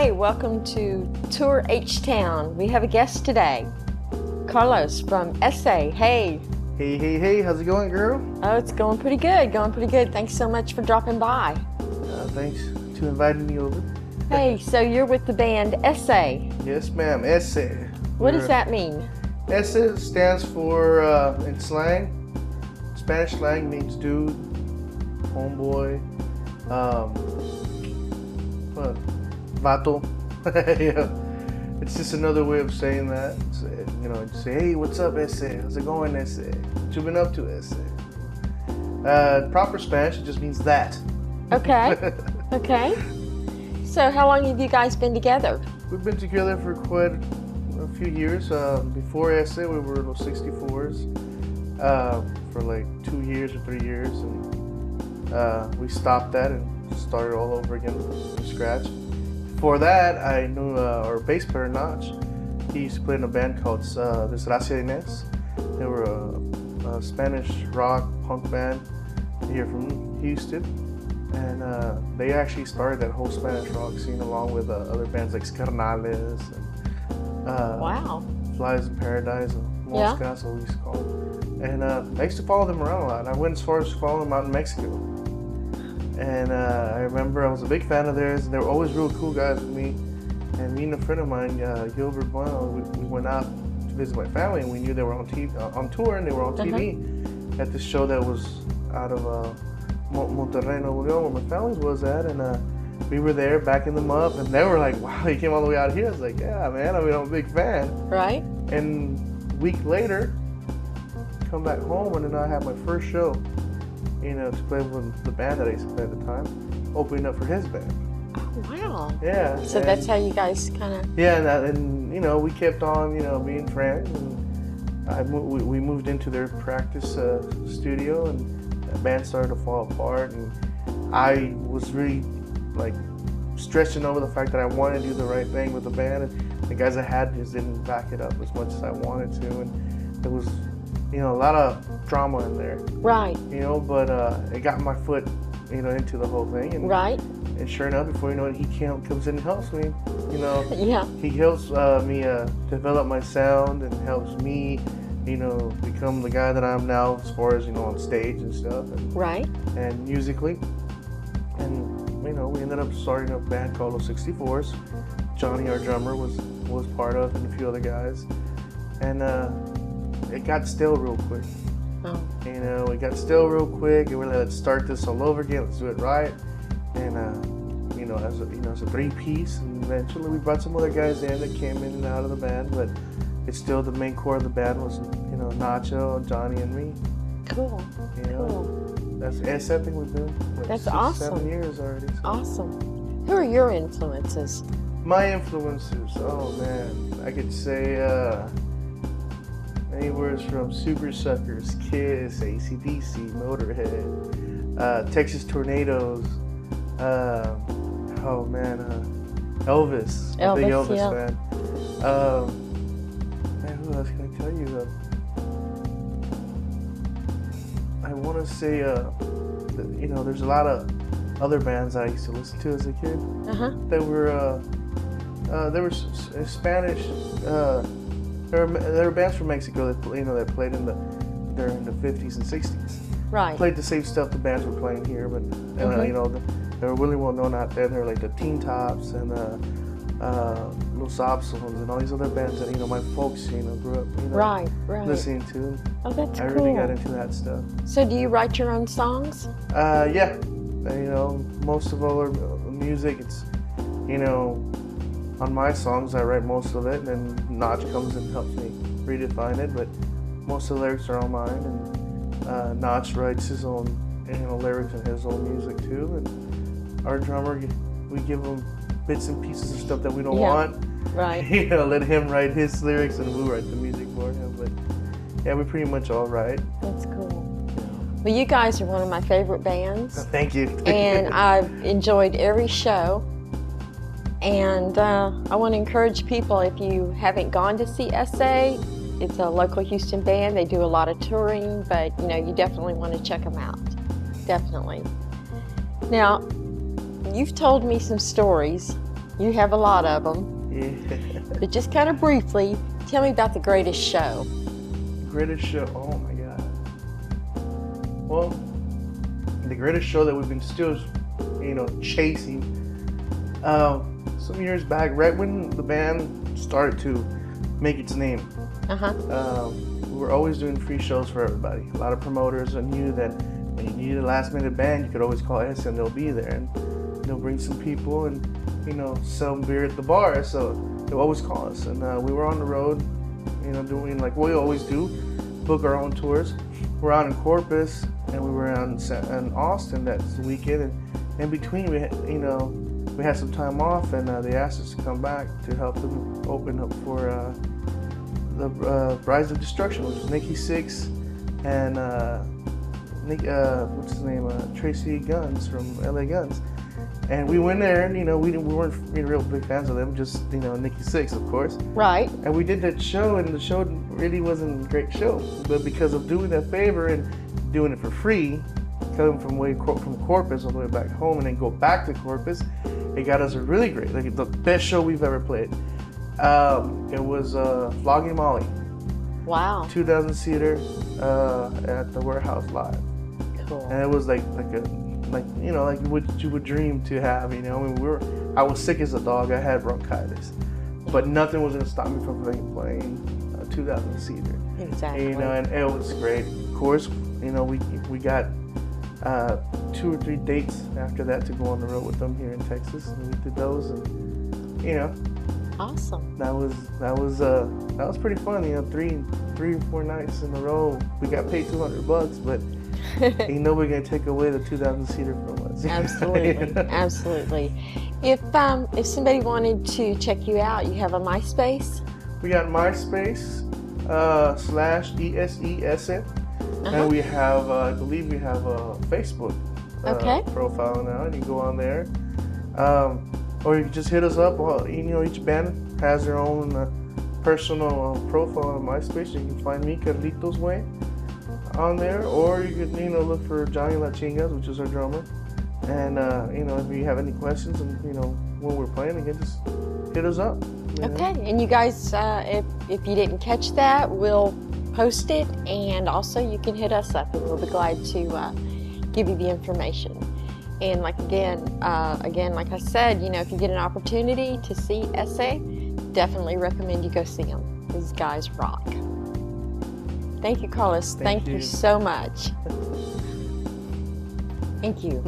Hey, welcome to Tour H-Town. We have a guest today, Carlos from SA. Hey. Hey, how's it going, girl? Oh, it's going pretty good, Thanks so much for dropping by. Thanks to inviting me over. Hey, so you're with the band SA. Yes, ma'am, ese. What does that mean? Ese stands for, in slang, Spanish slang means dude, homeboy, vato. Yeah. It's just another way of saying that. It's, you say, hey, what's up, ese? How's it going, ese? What you been up to, ese? Proper Spanish, it just means that. Okay. Okay. So how long have you guys been together? We've been together for quite a few years. Before ese, we were Los 64s for like 2 years or 3 years, and we stopped that and started all over again from scratch. Before that, I knew our bass player, Nach. He used to play in a band called Desgracia Inés. They were a Spanish rock punk band here from Houston. And they actually started that whole Spanish rock scene along with other bands like Carnales and Wow. Flies in Paradise, Moscas, what we used to call them. And I used to follow them around a lot. I went as far as following them out in Mexico. And I remember I was a big fan of theirs, and they were always real cool guys with me. And me and a friend of mine, Gilbert Bueno, we went out to visit my family, and we knew they were on TV, on tour, and they were on TV at this show that was out of Monterrey, Nuevo León, where my family was at. And we were there backing them up, and they were like, wow, you came all the way out here. I was like, yeah, man, I'm a big fan. Right. And a week later, come back home, and then I had my first show, to play with the band that I used to play at the time, opening up for his band. Oh, wow. Yeah. So that's how you guys kind of... Yeah, and we kept on, being friends, and we moved into their practice studio, and the band started to fall apart, and I was really, stressing over the fact that I wanted to do the right thing with the band, and the guys I had just didn't back it up as much as I wanted to, and there was, a lot of drama in there. Right. But it got my foot, into the whole thing. And, right. And sure enough, before you know it, he comes in and helps me. Yeah. He helps me develop my sound and helps me, become the guy that I am now as far as, on stage and stuff. And, right. And musically. And, we ended up starting a band called Los 64s. Johnny, our drummer, was part of, and a few other guys. And it got stale real quick. Oh. It got stale real quick, and we're like, let's start this all over again. Let's do it right. And as a three-piece, and eventually we brought some other guys in that came in and out of the band, but it's still the main core of the band was Nacho, Johnny, and me. Cool. Cool. That's something we've been. That's 6, awesome. 7 years already. So. Awesome. Who are your influences? My influences. Oh man, I could say. Anywhere from Super Suckers, Kiss, AC/DC, Motorhead, Texas Tornadoes, Elvis. I'm a big Elvis fan. Who else can I tell you? I want to say, there's a lot of other bands I used to listen to as a kid. That were Spanish. There were bands from Mexico that that played during the 50s and 60s. Right. Played the same stuff the bands were playing here, but they were really well known out there. They were like the Teen Tops and Los Absons and all these other bands that my folks grew up right. listening to. Oh, that's cool. I really got into that stuff. So do you write your own songs? Yeah. Most of our music, it's on my songs, I write most of it, and then Nach comes and helps me redefine it, but most of the lyrics are all mine, and Nach writes his own lyrics and his own music too, and our drummer, we give him bits and pieces of stuff that we don't want. Right. Let him write his lyrics and we'll write the music for him, but yeah, we pretty much all write. That's cool. Well, you guys are one of my favorite bands. Thank you. And I've enjoyed every show. And I want to encourage people, if you haven't gone to see SA, it's a local Houston band. They do a lot of touring, but you definitely want to check them out. Definitely. Now, you've told me some stories You have a lot of them. Yeah. But just kind of briefly, tell me about the greatest show. Greatest show. Oh my God. Well, the greatest show that we've been still, chasing. Some years back, right when the band started to make its name, we were always doing free shows for everybody. A lot of promoters knew that when you needed a last-minute band, you could always call S and they'll be there, and they'll bring some people and sell beer at the bar. So they'll always call us, and we were on the road, doing like we always do, book our own tours. We're out in Corpus, and we were in Austin that weekend, and in between we had some time off, and they asked us to come back to help them open up for the Brides of Destruction, which was Nikki Sixx and what's his name, Tracy Guns from LA Guns. And we went there, and we weren't real big fans of them, just Nikki Sixx, of course. Right. And we did that show, and the show really wasn't a great show, but because of doing that favor and doing it for free, coming from Corpus all the way back home, and then go back to Corpus, it got us a really great, like the best show we've ever played. It was Flogging Molly. Wow. 2,000 seater at the Warehouse Live. Cool. And it was like what you would dream to have. I was sick as a dog. I had bronchitis, but nothing was gonna stop me from playing a 2,000 seater. Exactly. And it was great. Of course, we got 2 or 3 dates after that to go on the road with them here in Texas, and we did those, and Awesome. that was pretty fun. 3 or 4 nights in a row. We got paid $200, but ain't nobody gonna take away the 2,000 seater from us. Absolutely. Absolutely. If somebody wanted to check you out, you have a MySpace? We got MySpace /ESESN, and we have I believe we have a Facebook profile now, and you go on there, or you can just hit us up. Each band has their own personal profile on MySpace. You can find me, Carlitos Way, on there, or you could look for Johnny La Chingas, which is our drummer. And if you have any questions, and when we're playing again, just hit us up. Okay, and you guys, if you didn't catch that, we'll post it, and also you can hit us up, and we'll be glad to give you the information. And like I said, if you get an opportunity to see SA, definitely recommend you go see them. These guys rock. Thank you, Carlos. Thank you so much. Thank you.